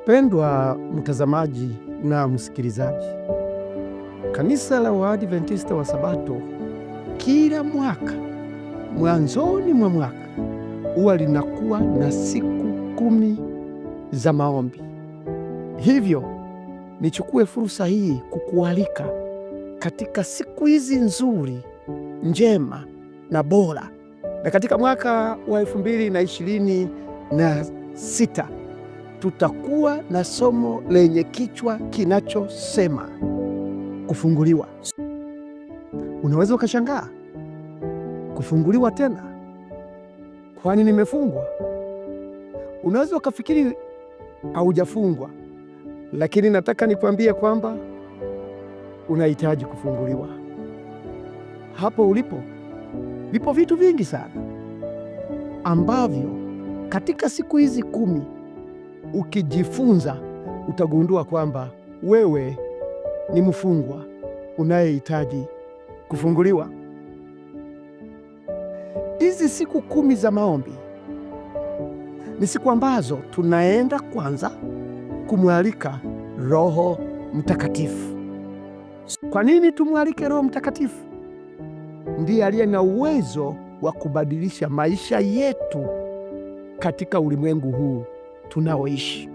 Pendwa mtazamaji na msikilizaji, Kanisa la Waadventista wa Sabato kila mwaka mwanzoni mwa mwaka huwa linakuwa na siku 10 za maombi. Hivyo nichukue fursa hii kukualika katika siku hizi nzuri, njema na bora. Na katika mwaka wa 2026 tutakuwa na somo lenye kichwa kinachosema kufunguliwa. Unaweza ukashangaa, kufunguliwa tena? Kwani nimefungwa? Unaweza ukafikiri haujafungwa, lakini nataka nikwambie kwamba unahitaji kufunguliwa. Hapo ulipo, vipo vitu vingi sana ambavyo katika siku hizi 10 ukijifunza utagundua kwamba wewe ni mfungwa unayehitaji kufunguliwa. Hizi siku 10 za maombi ni siku ambazo tunaenda kwanza kumwalika Roho Mtakatifu. Kwa nini tumwalike Roho Mtakatifu? Ndiye aliye na uwezo wa kubadilisha maisha yetu katika ulimwengu huu tunaoishi.